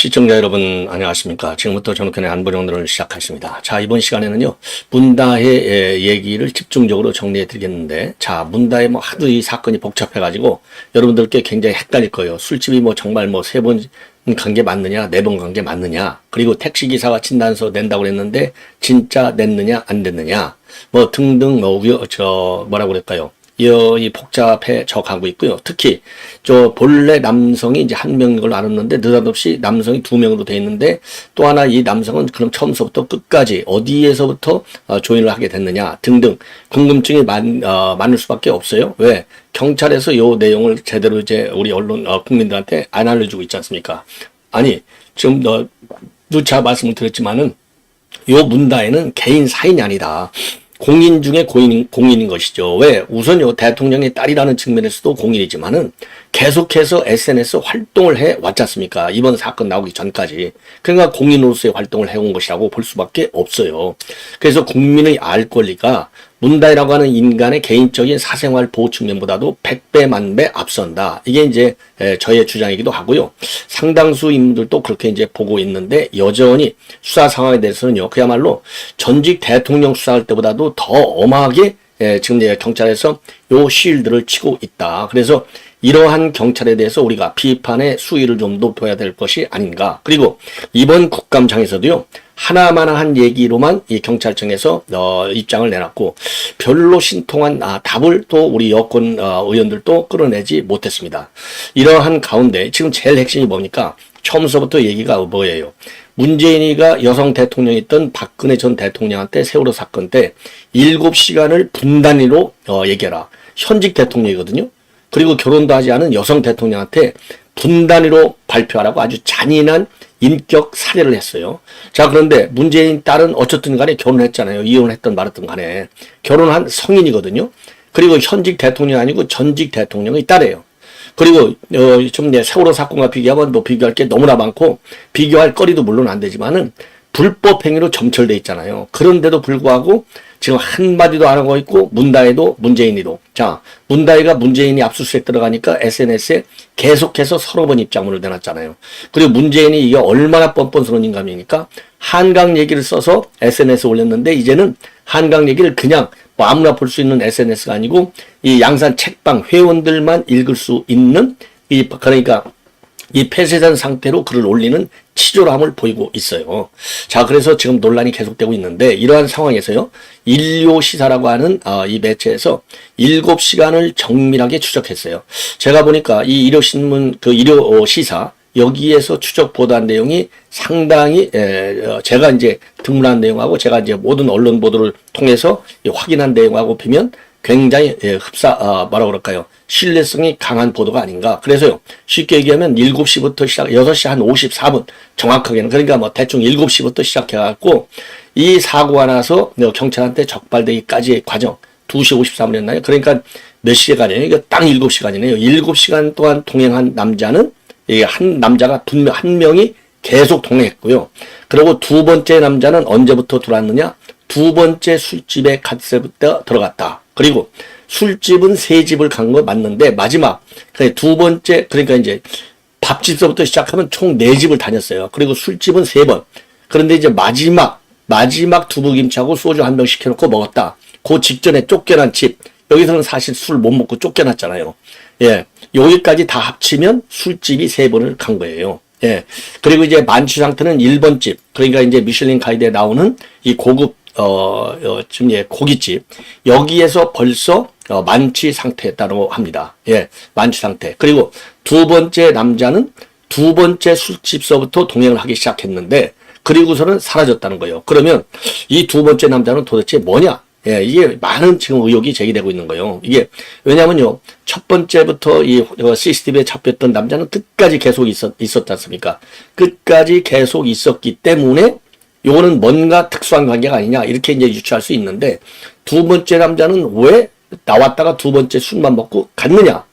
시청자 여러분 안녕하십니까. 지금부터 전우편의 안보정론을 시작하겠습니다. 자, 이번 시간에는요 문다의 얘기를 집중적으로 정리해 드리겠는데, 자, 문다의 하도 이 사건이 복잡해 가지고 여러분들께 굉장히 헷갈릴 거예요. 술집이 정말 3번 간 게 맞느냐, 4번 간 게 맞느냐, 그리고 택시기사가 진단서 낸다고 그랬는데 진짜 냈느냐 안 냈느냐, 등등 뭐라고 그럴까요, 이 복잡해져 가고 있고요. 특히 본래 남성이 이제 1명인 걸로 알았는데 느닷없이 남성이 2명으로 돼 있는데, 또 하나 이 남성은 그럼 처음서부터 끝까지 어디에서부터 조인을 하게 됐느냐 등등 궁금증이 많을 수밖에 없어요. 왜? 경찰에서 요 내용을 제대로 이제 우리 언론 국민들한테 안 알려주고 있지 않습니까? 아니, 지금 누차 말씀을 드렸지만은 요 문다에는 개인 사인이 아니다. 공인 중에 공인인 것이죠. 왜? 우선요, 대통령의 딸이라는 측면에서도 공인이지만은 계속해서 SNS 활동을 해 왔지 않습니까? 이번 사건 나오기 전까지. 그러니까 공인으로서의 활동을 해온 것이라고 볼 수밖에 없어요. 그래서 국민의 알 권리가 문다이라고 하는 인간의 개인적인 사생활 보호 측면보다도 100배, 10,000배 앞선다. 이게 이제 저의 주장이기도 하고요. 상당수 인물들도 그렇게 이제 보고 있는데, 여전히 수사 상황에 대해서는요, 그야말로 전직 대통령 수사할 때보다도 더 엄하게 지금 이제 경찰에서 요 쉴드를 치고 있다. 그래서 이러한 경찰에 대해서 우리가 비판의 수위를 좀 높여야 될 것이 아닌가. 그리고 이번 국감장에서도요, 하나만한 얘기로만 이 경찰청에서 입장을 내놨고 별로 신통한 답을 또 우리 여권 의원들도 끌어내지 못했습니다. 이러한 가운데 지금 제일 핵심이 뭡니까? 처음서부터 얘기가 뭐예요? 문재인이가 여성 대통령이었던 박근혜 전 대통령한테 세월호 사건 때 7시간을 분단위로 얘기해라. 현직 대통령이거든요. 그리고 결혼도 하지 않은 여성 대통령한테 분단위로 발표하라고 아주 잔인한 인격 살해를 했어요. 자, 그런데 문재인 딸은 어쨌든 간에 결혼했잖아요. 이혼했던 말했던 간에. 결혼한 성인이거든요. 그리고 현직 대통령이 아니고 전직 대통령의 딸이에요. 그리고 좀 세월호 사건과 비교하면 비교할 게 너무나 많고, 비교할 거리도 물론 안 되지만은 불법 행위로 점철돼 있잖아요. 그런데도 불구하고 지금 한마디도 안 하고 있고, 문다이도 문재인이도. 자, 문다이가 문재인이 압수수색 들어가니까 SNS에 계속해서 서너 번 입장문을 내놨잖아요. 그리고 문재인이 이게 얼마나 뻔뻔스러운 인간입니까? 한강 얘기를 써서 SNS에 올렸는데, 이제는 한강 얘기를 그냥 아무나 볼 수 있는 SNS가 아니고 이 양산 책방 회원들만 읽을 수 있는 그러니까 이 폐쇄된 상태로 글을 올리는 치졸함을 보이고 있어요. 자, 그래서 지금 논란이 계속되고 있는데, 이러한 상황에서요, 일요시사라고 하는 이 매체에서 7시간을 정밀하게 추적했어요. 제가 보니까 이 일요신문 일요시사 여기에서 추적 보도한 내용이 상당히 제가 이제 등문한 내용하고 제가 이제 모든 언론 보도를 통해서 확인한 내용하고 비면 굉장히 뭐라 그럴까요? 신뢰성이 강한 보도가 아닌가. 그래서요, 쉽게 얘기하면 7시부터 시작, 6시 한 54분 정확하게는, 그러니까 대충 7시부터 시작해갖고 이 사고가 나서 경찰한테 적발되기까지의 과정 2시 53분이었나요? 그러니까 몇 시간이에요? 이거 딱 7시간이네요. 7시간 동안 동행한 남자는, 한 남자가 분명 한 명이 계속 동행했고요. 그리고 두 번째 남자는 언제부터 들어왔느냐? 두 번째 술집에 갔을 때 들어갔다. 그리고 술집은 3집을 간 거 맞는데, 마지막 두 번째, 그러니까 이제 밥집서부터 시작하면 총 4집을 다녔어요. 그리고 술집은 3번. 그런데 이제 마지막 두부김치하고 소주 한 병 시켜놓고 먹었다. 그 직전에 쫓겨난 집, 여기서는 사실 술 못 먹고 쫓겨났잖아요. 예, 여기까지 다 합치면 술집이 3번을 간 거예요. 예, 그리고 이제 만취 상태는 1번 집, 그러니까 이제 미슐린 가이드에 나오는 이 고급 지금 고깃집, 여기에서 벌써 만취 상태였다고 합니다. 예, 만취 상태. 그리고 두 번째 남자는 두 번째 술집서부터 동행을 하기 시작했는데, 그리고서는 사라졌다는 거예요. 그러면 이 두 번째 남자는 도대체 뭐냐? 예, 이게 많은 지금 의혹이 제기되고 있는 거예요. 이게, 왜냐면요, 첫 번째부터 이 CCTV에 잡혔던 남자는 끝까지 계속 있었지 않습니까? 끝까지 계속 있었기 때문에 요거는 뭔가 특수한 관계가 아니냐, 이렇게 이제 유추할 수 있는데, 두 번째 남자는 왜 나왔다가 두 번째 술만 먹고 갔느냐?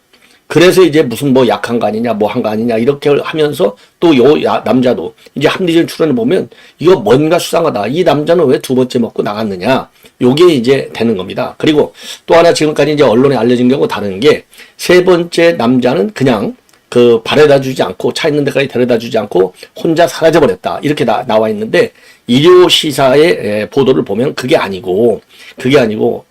그래서 이제 무슨 약한 거 아니냐, 한 거 아니냐, 이렇게 하면서 또 남자도 이제 합리적인 추론을 보면 이거 뭔가 수상하다. 이 남자는 왜 두 번째 먹고 나갔느냐? 요게 이제 되는 겁니다. 그리고 또 하나 지금까지 이제 언론에 알려진 경우 다른 게, 세 번째 남자는 그냥 그 바래다 주지 않고 차 있는 데까지 데려다 주지 않고 혼자 사라져 버렸다. 이렇게 나와 있는데 일요 시사의 보도를 보면 그게 아니고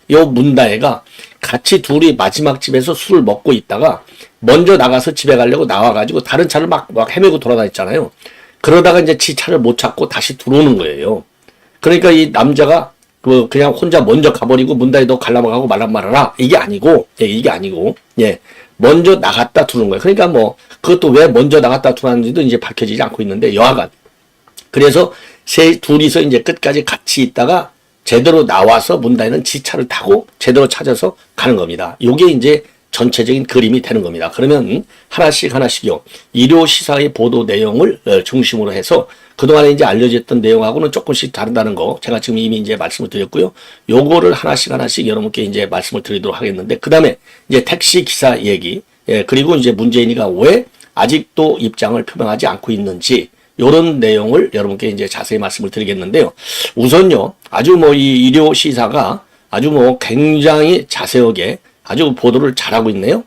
요 문다혜가 같이 둘이 마지막 집에서 술을 먹고 있다가 먼저 나가서 집에 가려고 나와가지고 다른 차를 막 헤매고 돌아다녔잖아요. 그러다가 이제 지 차를 못 찾고 다시 들어오는 거예요. 그러니까 이 남자가 그냥 혼자 먼저 가버리고 문다혜 너 갈라면 가고 말란 말아라. 이게 아니고 먼저 나갔다 들어오는 거예요. 그러니까 뭐 그것도 왜 먼저 나갔다 들어왔는지도 이제 밝혀지지 않고 있는데 여하간 그래서 둘이서 이제 끝까지 같이 있다가 제대로 나와서 문다혜는 지 차를 타고 제대로 찾아서 가는 겁니다. 요게 이제 전체적인 그림이 되는 겁니다. 그러면 하나씩요. 일요 시사의 보도 내용을 중심으로 해서 그동안에 이제 알려졌던 내용하고는 조금씩 다르다는 거 제가 지금 이미 이제 말씀을 드렸고요. 요거를 하나씩 여러분께 이제 말씀을 드리도록 하겠는데 그 다음에 이제 택시 기사 얘기 그리고 이제 문재인이가 왜 아직도 입장을 표명하지 않고 있는지 요런 내용을 여러분께 이제 자세히 말씀을 드리겠는데요. 우선요. 아주 뭐 이 일요 시사가 아주 뭐 굉장히 자세하게 아주 보도를 잘하고 있네요.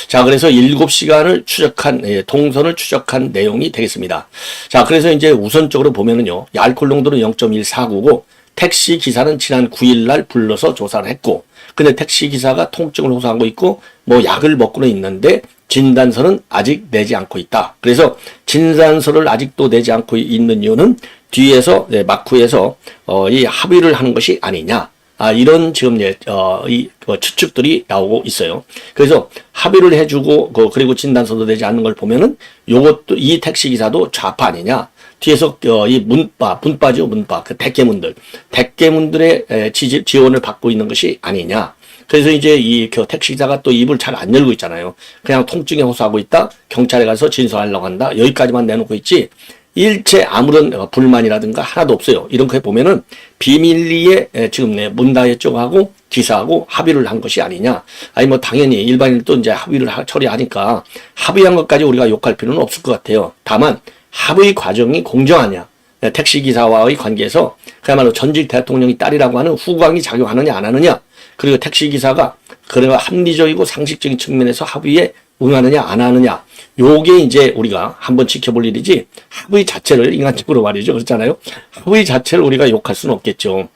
자, 그래서 7시간을 추적한, 동선을 추적한 내용이 되겠습니다. 자, 그래서 이제 우선적으로 보면은요, 알코올 농도는 0.149고, 택시 기사는 지난 9일 날 불러서 조사를 했고, 근데 택시 기사가 통증을 호소하고 있고, 뭐 약을 먹고는 있는데, 진단서는 아직 내지 않고 있다. 그래서 진단서를 아직도 내지 않고 있는 이유는 뒤에서, 마쿠에서, 이 합의를 하는 것이 아니냐. 이런 지금 추측들이 나오고 있어요. 그래서 합의를 해주고 그리고 진단서도 내지 않는 걸 보면은 요것도 이 택시 기사도 좌파 아니냐. 뒤에서 이 문바죠, 문바. 그 대깨문들의 지원을 받고 있는 것이 아니냐. 그래서 이제 이 택시 기사가 또 입을 잘 안 열고 있잖아요. 그냥 통증에 호소하고 있다. 경찰에 가서 진술하려고 한다. 여기까지만 내놓고 있지. 일체 아무런 불만이라든가 하나도 없어요. 이런 거 보면은 비밀리에 지금 문다혜 쪽하고 기사하고 합의를 한 것이 아니냐. 아니 뭐 당연히 일반인도 이제 합의를 처리하니까 합의한 것까지 우리가 욕할 필요는 없을 것 같아요. 다만 합의 과정이 공정하냐. 택시 기사와의 관계에서 그야말로 전직 대통령이 딸이라고 하는 후광이 작용하느냐 안 하느냐. 그리고 택시 기사가 그래가 합리적이고 상식적인 측면에서 합의에 응하느냐 안 하느냐. 요게 이제 우리가 한번 지켜볼 일이지 합의 자체를 인간적으로 말이죠. 그렇잖아요. 합의 자체를 우리가 욕할 수는 없겠죠.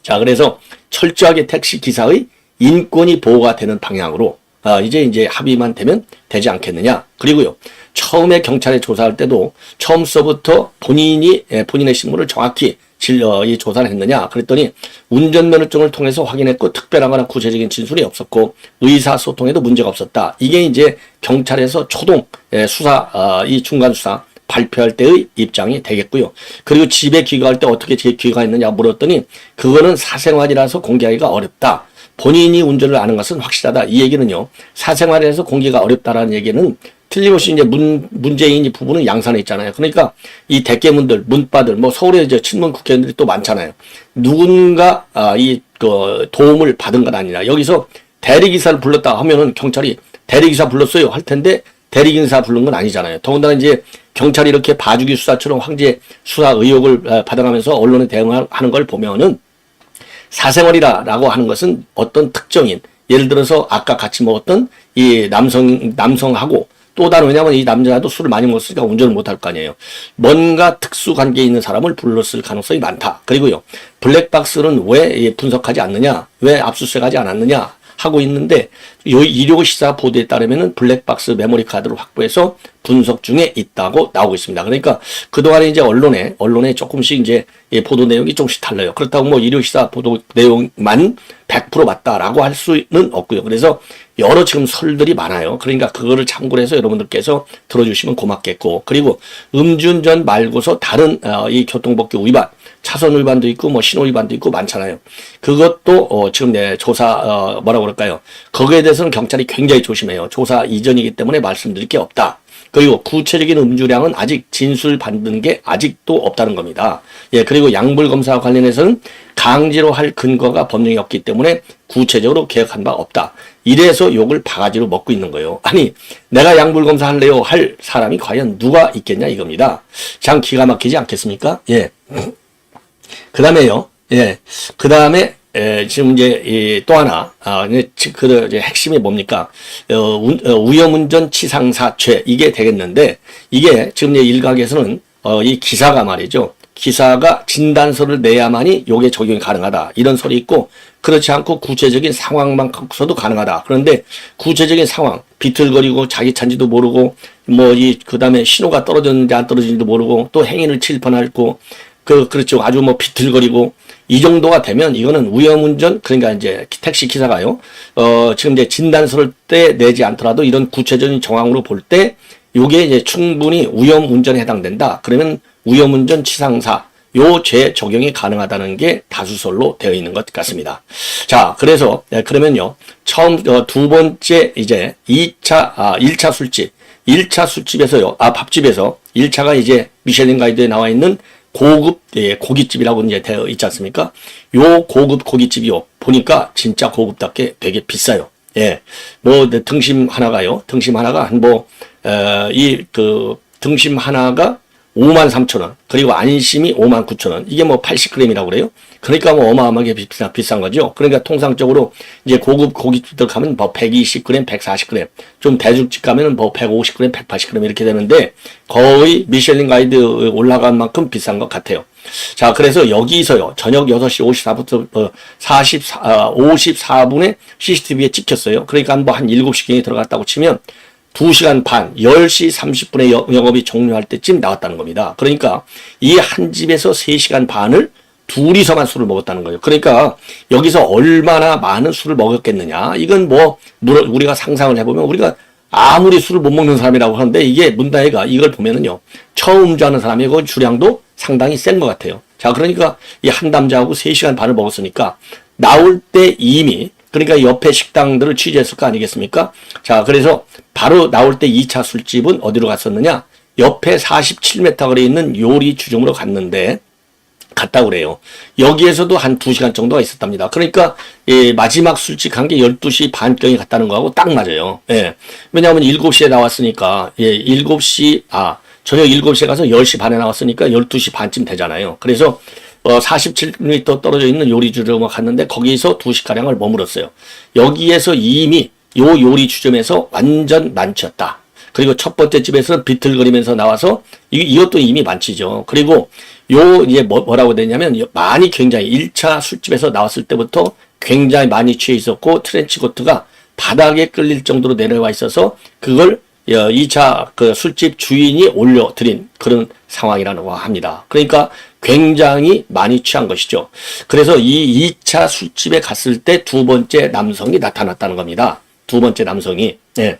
자, 그래서 철저하게 택시 기사의 인권이 보호가 되는 방향으로 이제 합의만 되면 되지 않겠느냐. 그리고요. 처음에 경찰에 조사할 때도 처음서부터 본인의 신문을 정확히 조사를 했느냐. 그랬더니 운전면허증을 통해서 확인했고 특별하거나 구체적인 진술이 없었고 의사소통에도 문제가 없었다. 이게 이제 경찰에서 초동 수사, 이 중간 수사 발표할 때의 입장이 되겠고요. 그리고 집에 귀가할 때 어떻게 귀가했느냐 물었더니 그거는 사생활이라서 공개하기가 어렵다. 본인이 운전을 아는 것은 확실하다. 이 얘기는요. 사생활에서 공개가 어렵다라는 얘기는 틀림없이 이제 문재인이 부부는 양산에 있잖아요. 그러니까 이 대깨문들, 문바들, 뭐 서울에 이제 친문 국회의원들이 또 많잖아요. 누군가 도움을 받은 건 아니라 여기서 대리기사를 불렀다 하면은 경찰이 대리기사 불렀어요 할 텐데 대리기사 부른 건 아니잖아요. 더군다나 이제 경찰이 이렇게 봐주기 수사처럼 황제 수사 의혹을 받아가면서 언론에 대응하는 걸 보면은 사생활이라고 하는 것은 어떤 특정인 예를 들어서 아까 같이 먹었던 이 남성하고 또 다른 왜냐하면 이 남자도 술을 많이 먹었으니까 운전을 못할 거 아니에요. 뭔가 특수 관계에 있는 사람을 불렀을 가능성이 많다. 그리고요. 블랙박스는 왜 분석하지 않느냐? 왜 압수수색하지 않았느냐? 하고 있는데 이료 시사 보도에 따르면은 블랙박스 메모리 카드를 확보해서 분석 중에 있다고 나오고 있습니다. 그러니까 그동안에 이제 언론에 조금씩 이제 보도 내용이 조금씩 달라요. 그렇다고 뭐 이료 시사 보도 내용만 100% 맞다라고 할 수는 없고요. 그래서 여러 지금 설들이 많아요. 그러니까 그거를 참고를 해서 여러분들께서 들어주시면 고맙겠고, 그리고 음주운전 말고서 다른 이 교통법규 위반, 차선 위반도 있고 뭐 신호 위반도 있고 많잖아요. 그것도 지금 조사 뭐라고 그럴까요? 거기에 대해서는 경찰이 굉장히 조심해요. 조사 이전이기 때문에 말씀드릴 게 없다. 그리고 구체적인 음주량은 아직 진술 받는 게 아직도 없다는 겁니다. 그리고 약물 검사와 관련해서는 강제로 할 근거가 법령이 없기 때문에 구체적으로 계획한 바 없다. 이래서 욕을 바가지로 먹고 있는 거예요. 아니, 내가 약물 검사 할래요 할 사람이 과연 누가 있겠냐 이겁니다. 참 기가 막히지 않겠습니까? 그 다음에요. 그 다음에 지금 이제 또 하나 그 이제 핵심이 뭡니까? 위험운전 치상사죄 이게 되겠는데 이게 지금 이제 일각에서는 이 기사가 말이죠. 기사가 진단서를 내야만이 요게 적용이 가능하다 이런 소리 있고 그렇지 않고 구체적인 상황만 갖고서도 가능하다. 그런데 구체적인 상황 비틀거리고 자기 차인지도 모르고 뭐 그다음에 신호가 떨어졌는지 안 떨어졌는지도 모르고 또 행인을 칠판하고 그렇죠. 아주 뭐 비틀거리고 이 정도가 되면 이거는 위험운전 그러니까 이제 택시 기사가요. 지금 이제 진단서를 때 내지 않더라도 이런 구체적인 정황으로 볼 때 요게 이제 충분히 위험운전에 해당된다. 그러면 위험운전 치상사 요 죄 적용이 가능하다는 게 다수설로 되어 있는 것 같습니다. 자, 그래서 그러면요. 처음 두 번째 이제 1차 술집. 1차 술집에서요. 밥집에서 1차가 이제 미슐랭 가이드에 나와 있는 고급 고깃집이라고 이제 되어 있지 않습니까? 요 고급 고깃집이요. 보니까 진짜 고급답게 되게 비싸요. 예. 뭐 등심 하나가요. 등심 하나가 등심 하나가 53,000원. 그리고 안심이 59,000원. 이게 뭐 80g이라고 그래요. 그러니까 뭐 어마어마하게 비싼 거죠. 그러니까 통상적으로 이제 고급 고깃집들 가면 뭐 120g, 140g. 좀 대중집 가면은 뭐 150g, 180g 이렇게 되는데 거의 미슐랭 가이드 올라간 만큼 비싼 것 같아요. 자, 그래서 여기서요. 저녁 6시 54분부터 54분에 CCTV에 찍혔어요. 그러니까 뭐 한 7시경에 들어갔다고 치면 2시간 반, 10시 30분에 영업이 종료할 때쯤 나왔다는 겁니다. 그러니까 이 한 집에서 3시간 반을 둘이서만 술을 먹었다는 거예요. 그러니까 여기서 얼마나 많은 술을 먹었겠느냐. 이건 뭐 우리가 상상을 해보면 우리가 아무리 술을 못 먹는 사람이라고 하는데 이게 문다혜가 이걸 보면은요. 처음 음주하는 사람의 그 주량도 상당히 센 것 같아요. 자, 그러니까 이 한 남자하고 3시간 반을 먹었으니까 나올 때 이미 그러니까 옆에 식당들을 취재했을 거 아니겠습니까? 자, 그래서 바로 나올 때 2차 술집은 어디로 갔었느냐? 옆에 47m 거리에 있는 요리 주점으로 갔다고 그래요. 여기에서도 한 2시간 정도가 있었답니다. 그러니까 마지막 술집 간 게 12시 반경에 갔다는 거하고 딱 맞아요. 예. 왜냐하면 7시에 나왔으니까 저녁 7시에 가서 10시 반에 나왔으니까 12시 반쯤 되잖아요. 그래서 47m 떨어져 있는 요리주점을 갔는데 거기서 2시가량을 머물었어요. 여기에서 이미 요 요리주점에서 완전 만취였다. 그리고 첫 번째 집에서는 비틀거리면서 나와서 이것도 이미 만취죠. 그리고 이제 뭐라고 되냐면 많이 굉장히 1차 술집에서 나왔을 때부터 굉장히 많이 취해 있었고 트렌치코트가 바닥에 끌릴 정도로 내려와 있어서 그걸 2차 그 술집 주인이 올려드린 그런 상황이라고 합니다. 그러니까 굉장히 많이 취한 것이죠. 그래서 이 2차 술집에 갔을 때 두 번째 남성이 나타났다는 겁니다. 두 번째 남성이. 예.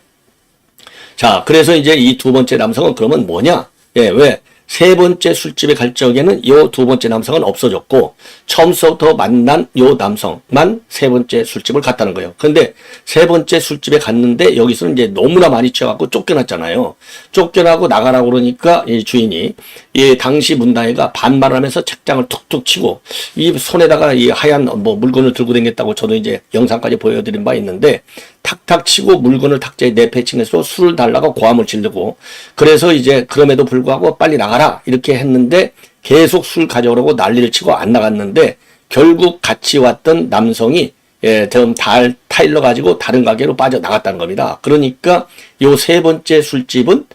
자, 그래서 이제 이 두 번째 남성은 그러면 뭐냐? 예, 왜? 세 번째 술집에 갈 적에는 이 두 번째 남성은 없어졌고 처음부터 만난 이 남성만 세 번째 술집을 갔다는 거예요. 그런데 세 번째 술집에 갔는데 여기서는 이제 너무나 많이 취해갖고 쫓겨났잖아요. 쫓겨나고 나가라고 그러니까 이 주인이 당시 문다혜가 반말하면서 책장을 툭툭 치고 이 손에다가 이 하얀 뭐 물건을 들고 다녔다고 저도 이제 영상까지 보여드린 바 있는데 탁탁 치고 물건을 탁자에 내패칭해서 술을 달라고 고함을 지르고 그래서 이제 그럼에도 불구하고 빨리 나가라 이렇게 했는데 계속 술 가져오라고 난리를 치고 안 나갔는데 결국 같이 왔던 남성이 타일러 가지고 다른 가게로 빠져나갔다는 겁니다. 그러니까 요 세 번째 술집은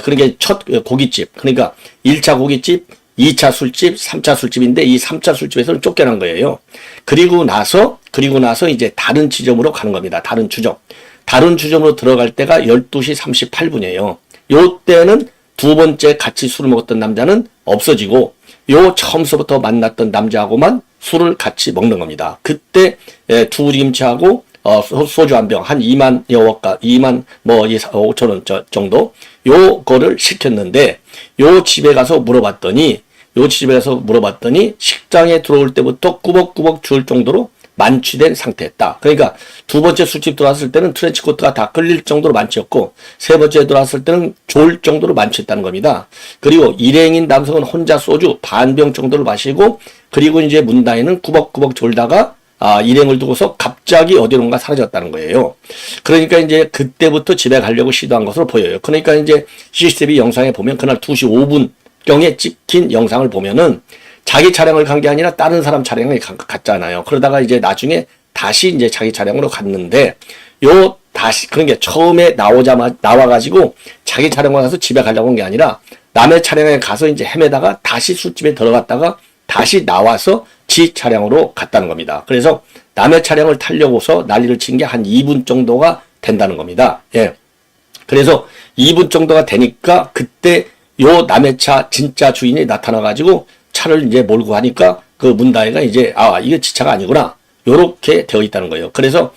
그러니까 첫 고깃집 그러니까 1차 고깃집 2차 술집, 3차 술집인데 이 3차 술집에서는 쫓겨난 거예요. 그리고 나서 이제 다른 지점으로 가는 겁니다. 다른 주점. 다른 주점으로 들어갈 때가 12시 38분이에요. 요 때는 두 번째 같이 술을 먹었던 남자는 없어지고 요 처음서부터 만났던 남자하고만 술을 같이 먹는 겁니다. 그때 두림치하고 소주 한 병, 한 2만 여워가, 2만 5천원 정도 요거를 시켰는데 요 집에 가서 물어봤더니 식당에 들어올 때부터 꾸벅꾸벅 줄 정도로 만취된 상태였다. 그러니까 두 번째 술집 들어왔을 때는 트렌치코트가 다 끌릴 정도로 만취였고 세 번째 들어왔을 때는 졸 정도로 만취했다는 겁니다. 그리고 일행인 남성은 혼자 소주 반병 정도를 마시고 그리고 이제 문다혜는 꾸벅꾸벅 졸다가 일행을 두고서 갑자기 어디론가 사라졌다는 거예요. 그러니까 이제 그때부터 집에 가려고 시도한 것으로 보여요. 그러니까 이제 CCTV 영상에 보면 그날 2시 5분경에 찍힌 영상을 보면은 자기 차량을 간 게 아니라 다른 사람 차량에 갔잖아요. 그러다가 이제 나중에 다시 이제 자기 차량으로 갔는데, 다시, 그런 게 처음에 나와가지고 자기 차량으로 가서 집에 가려고 한 게 아니라 남의 차량에 가서 이제 헤매다가 다시 술집에 들어갔다가 다시 나와서 지 차량으로 갔다는 겁니다. 그래서 남의 차량을 타려고서 난리를 친 게 한 2분 정도가 된다는 겁니다. 예. 그래서 2분 정도가 되니까 그때 요 남의 차 진짜 주인이 나타나가지고 차를 이제 몰고 가니까 그 문다혜가 이제 이게 지 차가 아니구나. 요렇게 되어 있다는 거예요. 그래서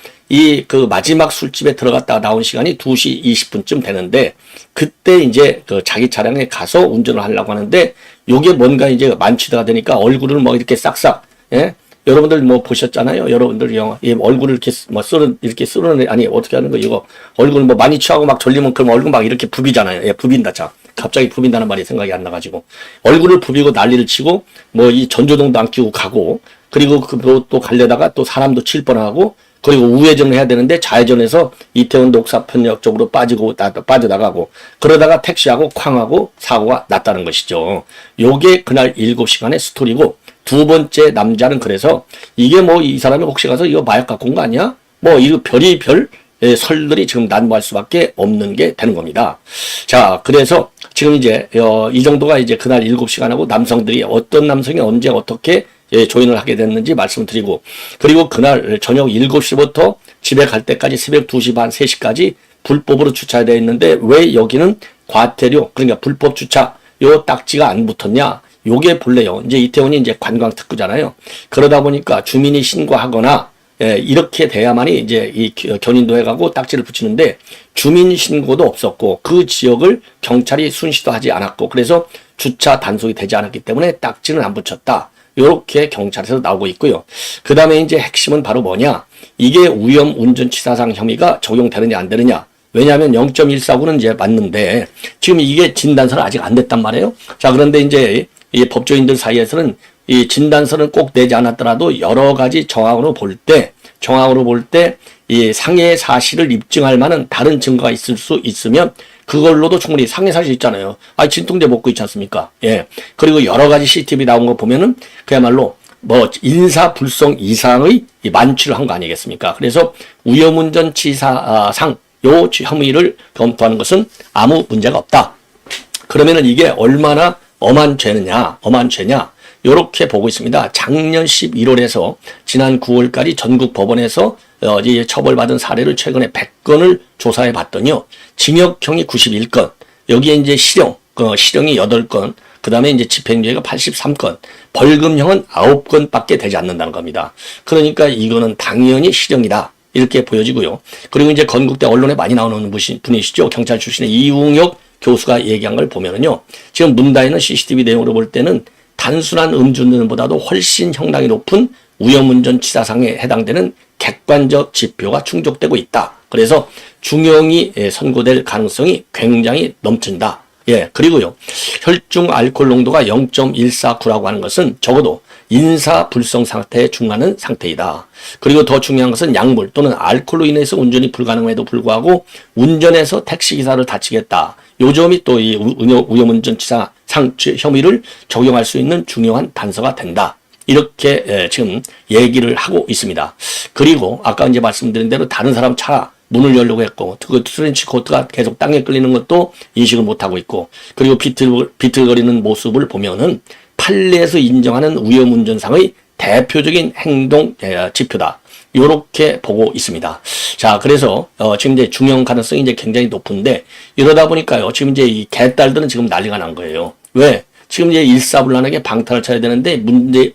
그 마지막 술집에 들어갔다가 나온 시간이 2시 20분쯤 되는데 그때 이제 그 자기 차량에 가서 운전을 하려고 하는데 요게 뭔가 이제 만취가 되니까 얼굴을 뭐 이렇게 싹싹, 예? 여러분들 뭐 보셨잖아요. 여러분들 영화, 얼굴을 이렇게 뭐 아니, 어떻게 하는 거, 이거. 얼굴 뭐 많이 취하고 막 졸리면 그럼 얼굴 막 이렇게 부비잖아요. 예, 부빈다. 자, 갑자기 부빈다는 말이 생각이 안 나가지고. 얼굴을 부비고 난리를 치고, 뭐 이 전조등도 안 끼고 가고, 그리고 또 가려다가 또 사람도 칠 뻔하고, 그리고 우회전을 해야 되는데 좌회전해서 이태원 녹사편역 쪽으로 빠져나가고, 그러다가 택시하고 쾅하고 사고가 났다는 것이죠. 요게 그날 7시간의 스토리고, 두 번째 남자는 그래서 이게 뭐 이 사람이 혹시 가서 이거 마약 갖고 온 거 아니야? 뭐 이거 별의별 설들이 지금 난무할 수밖에 없는 게 되는 겁니다. 자, 그래서 지금 이제 이 정도가 이제 그날 7시간하고 남성들이 어떤 남성이 언제 어떻게 조인을 하게 됐는지 말씀드리고, 그리고 그날 저녁 7시부터 집에 갈 때까지 새벽 2시 반, 3시까지 불법으로 주차되어 있는데 왜 여기는 과태료, 그러니까 불법 주차 요 딱지가 안 붙었냐? 요게 본래요. 이제 이태원이 이제 관광 특구잖아요. 그러다 보니까 주민이 신고하거나 이렇게 돼야만이 이제 이 견인도 해가고 딱지를 붙이는데 주민 신고도 없었고 그 지역을 경찰이 순시도 하지 않았고 그래서 주차 단속이 되지 않았기 때문에 딱지는 안 붙였다. 이렇게 경찰에서 나오고 있고요. 그 다음에 이제 핵심은 바로 뭐냐? 이게 위험 운전치사상 혐의가 적용되느냐 안 되느냐? 왜냐하면 0.149는 이제 맞는데 지금 이게 진단서는 아직 안 냈단 말이에요. 자, 그런데 이제 이 법조인들 사이에서는 이 진단서는 꼭 내지 않았더라도 여러 가지 정황으로 볼 때 이 상해 사실을 입증할 만한 다른 증거가 있을 수 있으면 그걸로도 충분히 상해 사실 있잖아요. 진통제 먹고 있지 않습니까? 예. 그리고 여러 가지 CCTV 나온 거 보면은 그야말로 뭐 인사불성 이상의 만취를 한 거 아니겠습니까? 그래서 위험운전치사상 요 혐의를 검토하는 것은 아무 문제가 없다. 그러면은 이게 얼마나 엄한 죄냐? 요렇게 보고 있습니다. 작년 11월에서 지난 9월까지 전국 법원에서 이제 처벌받은 사례를 최근에 100건을 조사해 봤더니요. 징역형이 91건, 여기에 이제 실형이 8건, 그 다음에 이제 집행유예가 83건, 벌금형은 9건밖에 되지 않는다는 겁니다. 그러니까 이거는 당연히 실형이다. 이렇게 보여지고요. 그리고 이제 건국대 언론에 많이 나오는 분이시죠. 경찰 출신의 이웅혁 교수가 얘기한 걸 보면은요. 지금 문다혜는 CCTV 내용으로 볼 때는 단순한 음주운전보다도 훨씬 형량이 높은 위험운전치사상에 해당되는 객관적 지표가 충족되고 있다. 그래서 중형이 선고될 가능성이 굉장히 넘친다. 예, 그리고요. 혈중 알코올 농도가 0.149라고 하는 것은 적어도 인사불성 상태에 중하는 상태이다. 그리고 더 중요한 것은 약물 또는 알코올로 인해서 운전이 불가능함에도 불구하고 운전해서 택시기사를 다치겠다. 요 점이 또 이 위험운전치사 상취 혐의를 적용할 수 있는 중요한 단서가 된다. 이렇게 지금 얘기를 하고 있습니다. 그리고 아까 이제 말씀드린 대로 다른 사람 차 문을 열려고 했고 그 트렌치 코트가 계속 땅에 끌리는 것도 인식을 못하고 있고 그리고 비틀거리는 모습을 보면은 판례에서 인정하는 위험운전상의 대표적인 행동 지표다. 요렇게 보고 있습니다. 자, 그래서 지금 이제 중형 가능성이 이제 굉장히 높은데 이러다 보니까요. 지금 이제 이 개딸들은 지금 난리가 난 거예요. 왜? 지금 이제 일사불란하게 방탄을 쳐야 되는데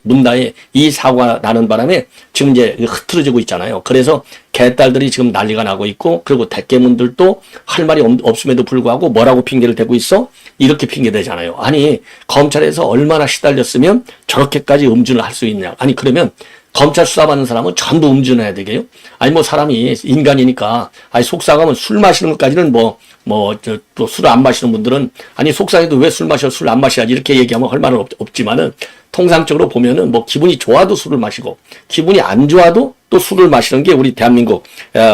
문다에 이 사고가 나는 바람에 지금 이제 흐트러지고 있잖아요. 그래서 개딸들이 지금 난리가 나고 있고 그리고 대깨문들도 할 말이 없음에도 불구하고 뭐라고 핑계를 대고 있어? 이렇게 핑계대잖아요. 아니 검찰에서 얼마나 시달렸으면 저렇게까지 음주를 할 수 있냐. 아니 그러면 검찰 수사받는 사람은 전부 음주해야 되게요? 아니 뭐 사람이 인간이니까 속상하면 술 마시는 것까지는 또 술을 안 마시는 분들은 아니 속상해도 왜 술 마셔 술 안 마셔야지 이렇게 얘기하면 할 말은 없지만은 통상적으로 보면은 뭐 기분이 좋아도 술을 마시고 기분이 안 좋아도 또 술을 마시는 게 우리 대한민국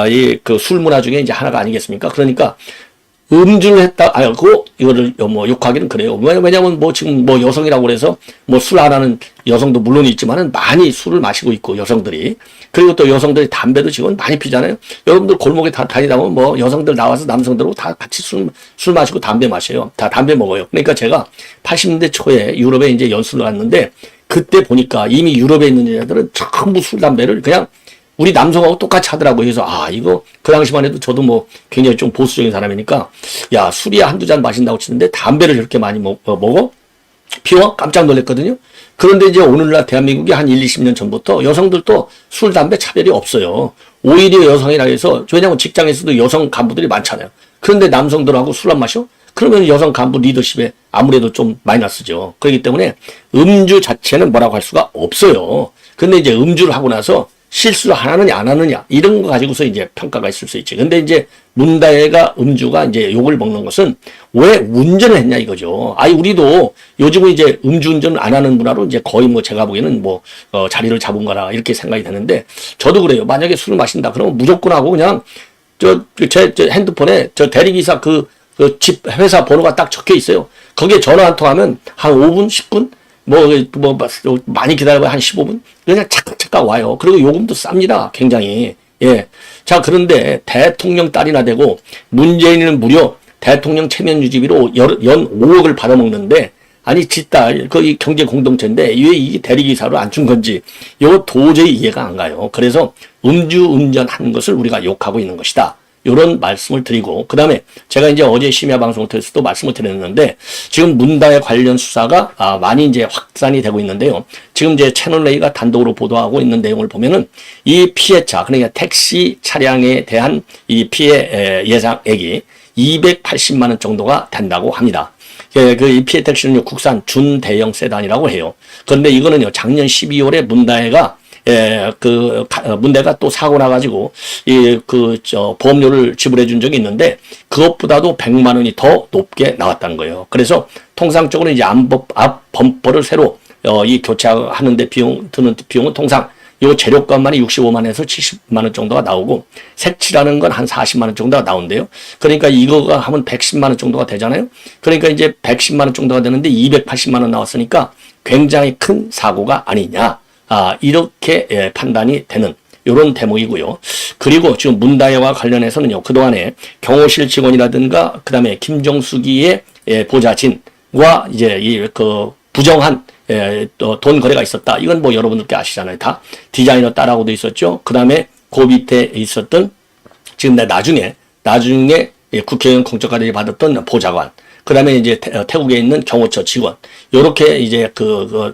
이 그 술 문화 중에 이제 하나가 아니겠습니까? 그러니까 음주를 했다, 이거를 뭐 욕하기는 그래요. 왜냐면 뭐 지금 뭐 여성이라고 그래서 뭐 술 안 하는 여성도 물론 있지만은 많이 술을 마시고 있고, 여성들이. 그리고 또 여성들이 담배도 지금 많이 피잖아요. 여러분들 골목에 다 다니다 보면 뭐 여성들 나와서 남성들하고 다 같이 술 마시고 담배 마셔요. 다 담배 먹어요. 그러니까 제가 80년대 초에 유럽에 이제 연수를 갔는데, 그때 보니까 이미 유럽에 있는 여자들은 전부 술, 담배를 그냥 우리 남성하고 똑같이 하더라고요. 그래서, 이거, 그 당시만 해도 저도 뭐 굉장히 좀 보수적인 사람이니까, 야, 술이야 한두 잔 마신다고 치는데 담배를 저렇게 많이 먹어? 피워? 깜짝 놀랐거든요. 그런데 이제 오늘날 대한민국이 한 20년 전부터 여성들도 술, 담배 차별이 없어요. 오히려 여성이라 해서, 왜냐면 직장에서도 여성 간부들이 많잖아요. 그런데 남성들하고 술 안 마셔? 그러면 여성 간부 리더십에 아무래도 좀 마이너스죠. 그렇기 때문에 음주 자체는 뭐라고 할 수가 없어요. 근데 이제 음주를 하고 나서 실수를 하느냐 안 하느냐 이런 거 가지고서 이제 평가가 있을 수 있지. 근데 이제 문다혜가 음주가 이제 욕을 먹는 것은 왜 운전을 했냐 이거죠. 우리도 요즘은 이제 음주운전 안 하는 문화로 이제 거의 뭐 제가 보기에는 뭐 자리를 잡은 거라 이렇게 생각이 되는데, 저도 그래요. 만약에 술을 마신다 그러면 무조건 하고 그냥 제 핸드폰에 저 대리기사 집 회사 번호가 딱 적혀 있어요. 거기에 전화 한 통하면 한 5분 10분 많이 기다려봐야 한 15분? 그냥 착각 와요. 그리고 요금도 쌉니다. 굉장히. 예. 자, 그런데 대통령 딸이나 되고, 문재인은 무려 대통령 체면 유지비로 연 5억을 받아먹는데, 지딸, 이 경제 공동체인데, 왜 이 대리기사로 안 준 건지, 이거 도저히 이해가 안 가요. 그래서 음주운전하는 것을 우리가 욕하고 있는 것이다. 요런 말씀을 드리고, 그 다음에 제가 이제 어제 심야 방송을 통해서도 말씀을 드렸는데, 지금 문다혜 관련 수사가 많이 이제 확산이 되고 있는데요. 지금 이제 채널A가 단독으로 보도하고 있는 내용을 보면은 이 피해차, 그러니까 택시 차량에 대한 이 피해 예상액이 280만 원 정도가 된다고 합니다. 이 피해 택시는요, 국산 준대형 세단이라고 해요. 그런데 이거는요, 작년 12월에 문다혜가 문제가 또 사고 나가지고, 보험료를 지불해 준 적이 있는데, 그것보다도 100만 원이 더 높게 나왔다는 거예요. 그래서 통상적으로 이제 앞 범퍼를 새로, 교체하는데 드는 비용은 통상 요 재료값만이 65만 원에서 70만 원 정도가 나오고, 색칠하는 건 한 40만 원 정도가 나온대요. 그러니까 이거가 하면 110만 원 정도가 되잖아요. 그러니까 이제 110만 원 정도가 되는데 280만 원 나왔으니까 굉장히 큰 사고가 아니냐. 이렇게 판단이 되는 요런 대목이고요. 그리고 지금 문다혜와 관련해서는요, 그동안에 경호실 직원이라든가, 그 다음에 김정수기의 보좌진과 이제 부정한 돈 거래가 있었다. 이건 뭐 여러분들께 아시잖아요. 다 디자이너 딸하고도 있었죠. 그 다음에 그 밑에 있었던, 지금 나중에 국회의원 공적과대를 받았던 보좌관, 그 다음에 이제 태국에 있는 경호처 직원, 요렇게 이제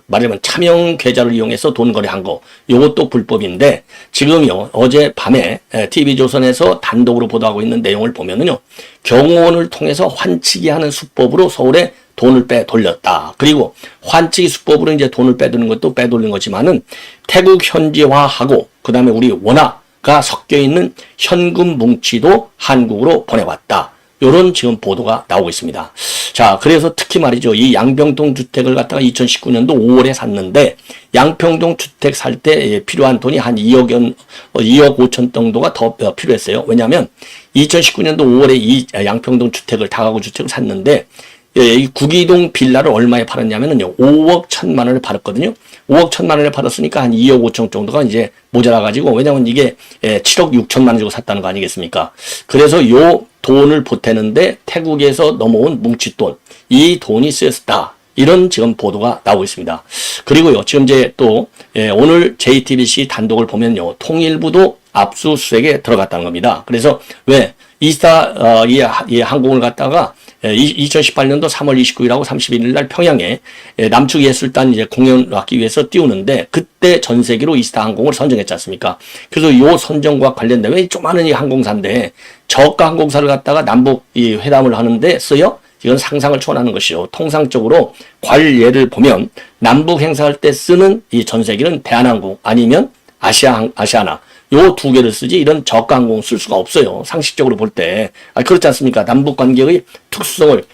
말하자면 차명 계좌를 이용해서 돈 거래한 거, 요것도 불법인데, 지금요, 어제 밤에 TV조선에서 단독으로 보도하고 있는 내용을 보면은요, 경호원을 통해서 환치기 하는 수법으로 서울에 돈을 빼돌렸다. 그리고 환치기 수법으로 이제 돈을 빼드는 것도 빼돌린 거지만은, 태국 현지화하고, 그 다음에 우리 원화가 섞여 있는 현금 뭉치도 한국으로 보내왔다. 요런 지금 보도가 나오고 있습니다. 자, 그래서 특히 말이죠. 이 양평동 주택을 갖다가 2019년도 5월에 샀는데, 양평동 주택 살 때 필요한 돈이 한 2억 5천 정도가 더 필요했어요. 왜냐하면 2019년도 5월에 이 양평동 주택을, 다가구 주택을 샀는데, 이 구기동 빌라를 얼마에 팔았냐면요, 5억 1천만 원을 팔았거든요. 5억 1천만 원을 팔았으니까 한 2억 5천 정도가 이제 모자라가지고, 왜냐면 이게 7억 6천만 원 주고 샀다는 거 아니겠습니까? 그래서 요 돈을 보태는데 태국에서 넘어온 뭉칫돈, 이 돈이 쓰였다. 이런 지금 보도가 나오고 있습니다. 그리고요, 지금 이제 또 오늘 JTBC 단독을 보면요, 통일부도 압수수색에 들어갔다는 겁니다. 그래서 왜 이스타 이 항공을 갖다가 2018년도 3월 29일하고 31일 날 평양에 남측예술단 이제 공연을 하기 위해서 띄우는데, 그때 전세기로 이스타 항공을 선정했지 않습니까? 그래서 요 선정과 관련된, 왜 조그마한 이 항공사인데 저가 항공사를 갖다가 남북 이 회담을 하는데 써요? 이건 상상을 초월하는 것이요. 통상적으로 관례를 보면 남북 행사할 때 쓰는 이 전세기는 대한항공 아니면 아시아나, 요 두 개를 쓰지 이런 저가 항공 쓸 수가 없어요. 상식적으로 볼 때. 그렇지 않습니까? 남북 관계의 특수성을,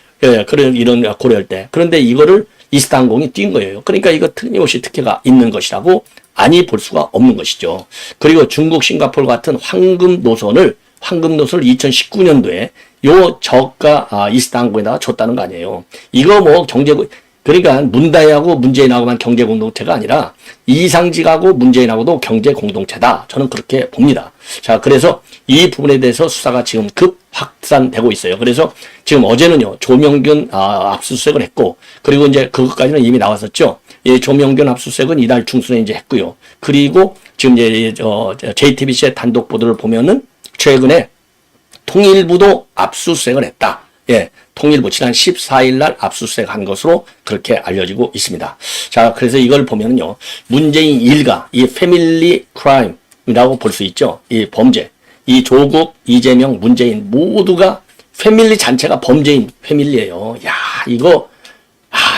이런 고려할 때. 그런데 이거를 이스타 항공이 띈 거예요. 그러니까 이거 틀림없이 특혜가 있는 것이라고 아니 볼 수가 없는 것이죠. 그리고 중국, 싱가포르 같은 황금 노선을 황금노선을 2019년도에 요 저가 이스타 항공에다가 줬다는 거 아니에요. 이거 뭐 그러니까 문다혜하고 문재인하고만 경제 공동체가 아니라 이상직하고 문재인하고도 경제 공동체다. 저는 그렇게 봅니다. 자, 그래서 이 부분에 대해서 수사가 지금 급 확산되고 있어요. 그래서 지금 어제는요, 조명균 압수수색을 했고, 그리고 이제 그것까지는 이미 나왔었죠. 예, 조명균 압수수색은 이달 중순에 이제 했고요. 그리고 지금 이제 JTBC의 단독 보도를 보면은 최근에 통일부도 압수수색을 했다. 예, 통일부 지난 14일 날 압수수색한 것으로 그렇게 알려지고 있습니다. 자, 그래서 이걸 보면은요, 문재인 일가, 이 패밀리 크라임이라고 볼 수 있죠. 이 범죄, 이 조국, 이재명, 문재인 모두가 패밀리 자체가 범죄인 패밀리예요. 야, 이거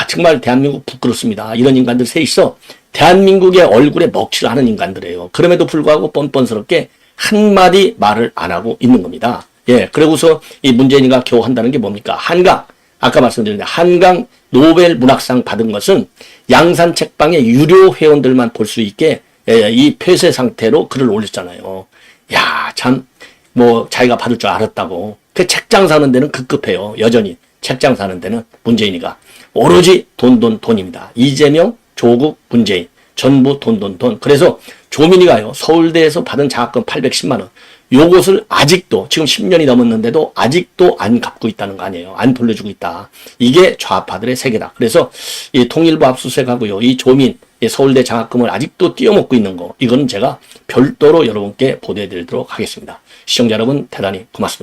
정말 대한민국 부끄럽습니다. 이런 인간들 셋이서 대한민국의 얼굴에 먹칠을 하는 인간들이에요. 그럼에도 불구하고 뻔뻔스럽게 한마디 말을 안 하고 있는 겁니다. 예, 그러고서 이 문재인이가 겨우 한다는 게 뭡니까? 한강, 아까 말씀드렸는데 한강 노벨 문학상 받은 것은 양산 책방의 유료 회원들만 볼 수 있게 이 폐쇄 상태로 글을 올렸잖아요. 야, 참, 뭐 자기가 받을 줄 알았다고. 그 책장 사는 데는 급급해요. 여전히 책장 사는 데는 문재인이가 오로지 돈입니다. 이재명, 조국, 문재인 전부 돈. 그래서 조민이가요, 서울대에서 받은 장학금 810만 원. 요것을 아직도 지금 10년이 넘었는데도 아직도 안 갚고 있다는 거 아니에요. 안 돌려주고 있다. 이게 좌파들의 세계다. 그래서 이 통일부 압수수색하고요, 이 조민 서울대 장학금을 아직도 띄어먹고 있는 거, 이거는 제가 별도로 여러분께 보도해 드리도록 하겠습니다. 시청자 여러분 대단히 고맙습니다.